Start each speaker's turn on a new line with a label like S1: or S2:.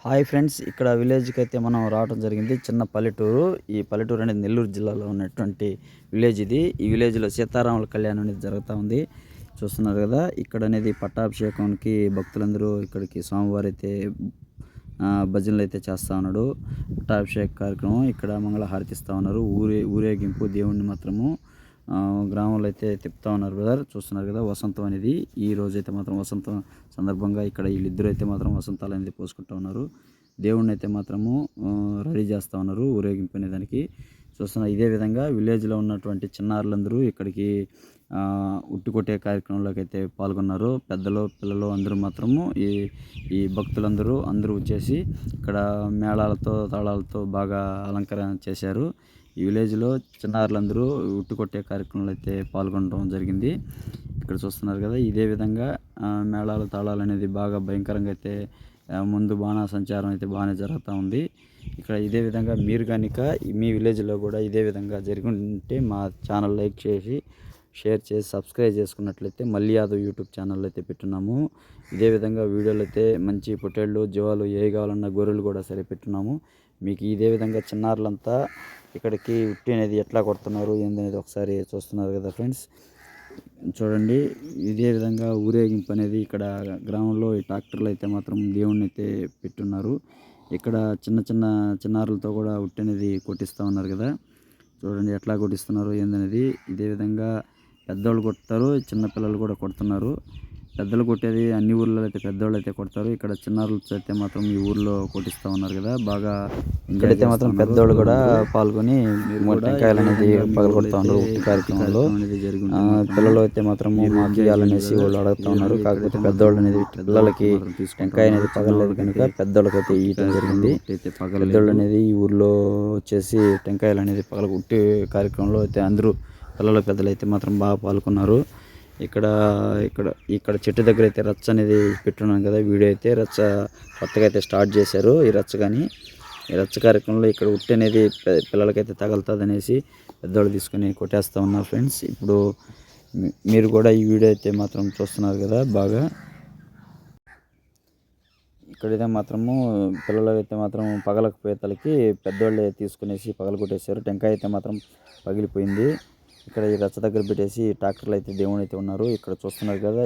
S1: Hi friends, ఇక్కడ విలేజ్కి అయితే మనం రావడం జరిగింది. చిన్న పల్లెటూరు. ఈ పల్లెటూరు అనేది నెల్లూరు జిల్లాలో ఉన్నటువంటి విలేజ్ ఇది. ఈ విలేజ్లో సీతారాముల కళ్యాణం అనేది జరుగుతూ ఉంది. చూస్తున్నారు కదా, ఇక్కడ అనేది పట్టాభిషేకానికి భక్తులందరూ ఇక్కడికి స్వామివారి అయితే భజనలు అయితే చేస్తూ ఉన్నాడు. పట్టాభిషేక కార్యక్రమం ఇక్కడ మంగళహారతి ఇస్తూ ఉన్నారు. ఊరేగింపు దేవుణ్ణి మాత్రము గ్రామంలో అయితే తిప్పుతా ఉన్నారు బ్రదర్. చూస్తున్నారు కదా, వసంతం అనేది ఈ రోజు అయితే మాత్రం వసంతం సందర్భంగా ఇక్కడ వీళ్ళిద్దరు అయితే మాత్రం వసంతాలు అనేది పోసుకుంటూ ఉన్నారు. దేవుణ్ణి అయితే మాత్రము రెడీ చేస్తూ ఉన్నారు ఊరేగింపు అనే దానికి. చూస్తున్నా ఇదే విధంగా విలేజ్లో ఉన్నటువంటి చిన్నారులందరూ ఇక్కడికి ఉట్టి కొట్టే కార్యక్రమంలోకి అయితే పాల్గొన్నారు. పెద్దలు పిల్లలు అందరూ మాత్రము ఈ భక్తులందరూ వచ్చేసి ఇక్కడ మేళాలతో తాళాలతో బాగా అలంకరణ చేశారు. ఈ విలేజ్లో చిన్నారులందరూ ఉట్టి కొట్టే కార్యక్రమంలో అయితే పాల్గొనడం జరిగింది. ఇక్కడ చూస్తున్నారు కదా, ఇదే విధంగా మేళాలు తాళాలు అనేది బాగా భయంకరంగా అయితే ముందు బాణా సంచారం అయితే బాగానే జరుగుతూ ఉంది. ఇక్కడ ఇదే విధంగా మీరు కనుక మీ విలేజ్లో కూడా ఇదే విధంగా జరిగి ఉంటే మా ఛానల్ లైక్ చేసి షేర్ చేసి సబ్స్క్రైబ్ చేసుకున్నట్లయితే మళ్ళీ యాదవ్ యూట్యూబ్ ఛానల్ అయితే పెట్టున్నాము. ఇదే విధంగా వీడియోలు అయితే మంచి పొట్టేళ్ళు జీవాలు ఏ కావాలన్నా గొర్రెలు కూడా సరే పెట్టున్నాము. మీకు ఇదే విధంగా చిన్నారులంతా ఇక్కడికి ఉట్టి అనేది ఎట్లా కొడుతున్నారు ఏందనేది ఒకసారి చూస్తున్నారు కదా ఫ్రెండ్స్. చూడండి, ఇదే విధంగా ఊరేగింపు అనేది ఇక్కడ గ్రామంలో ఈ ట్రాక్టర్లు అయితే మాత్రం దేవుణ్ణి అయితే పెట్టున్నారు. ఇక్కడ చిన్నారులతో కూడా ఉట్టి అనేది కొట్టిస్తూ ఉన్నారు కదా. చూడండి ఎట్లా కొట్టిస్తున్నారు ఏందనేది. ఇదే విధంగా పెద్దోళ్ళు కొడతారు, చిన్నపిల్లలు కూడా కొడుతున్నారు. పెద్దలు కొట్టేది అన్ని ఊర్లలో అయితే పెద్దోళ్ళు అయితే కొడతారు. ఇక్కడ చిన్నారులు అయితే మాత్రం ఈ ఊర్లో కొట్టిస్తూ ఉన్నారు కదా. బాగా ఇక్కడైతే మాత్రం పెద్దోళ్ళు కూడా పాల్గొని టెంకాయలు అనేది పగలు కొడుతూ ఉన్నారు ఉట్టి కార్యక్రమంలో. పిల్లలు అయితే మాత్రం మాకు ఇవ్వాలనేసి వాళ్ళు అడుగుతూ ఉన్నారు. కాకపోతే పెద్దోళ్ళు అనేది పిల్లలకి టెంకాయ అనేది పగలలేదు కనుక పెద్దోళ్ళకి అయితే ఇవ్వడం జరిగింది. పెద్దోళ్ళు అనేది ఈ ఊర్లో వచ్చేసి టెంకాయలు అనేది పగల ఉట్టి కార్యక్రమంలో అయితే అందరూ పిల్లలు పెద్దలు అయితే మాత్రం బాగా పాల్గొన్నారు. ఇక్కడ చెట్టు దగ్గర అయితే రచ్చ అనేది పెట్టున్నాను కదా, వీడియో అయితే రచ్చ కొత్తగా అయితే స్టార్ట్ చేశారు. ఈ రచ్చ కార్యక్రమంలో ఇక్కడ ఉట్టి అనేది పిల్లలకైతే తగులుతుంది అనేసి పెద్దవాళ్ళు తీసుకొని కొట్టేస్తూ ఉన్నారు ఫ్రెండ్స్. ఇప్పుడు మీరు కూడా ఈ వీడియో అయితే మాత్రం చూస్తున్నారు కదా. బాగా ఇక్కడైతే మాత్రము పిల్లలు అయితే మాత్రం పగలకపోయే తలకి పెద్దవాళ్ళే తీసుకునేసి పగల కొట్టేశారు. టెంకాయ అయితే మాత్రం పగిలిపోయింది. ఇక్కడ ఈ రచ్చ దగ్గర పెట్టేసి ట్రాక్టర్లు అయితే దేవుని అయితే ఉన్నారు. ఇక్కడ చూస్తున్నారు కదా.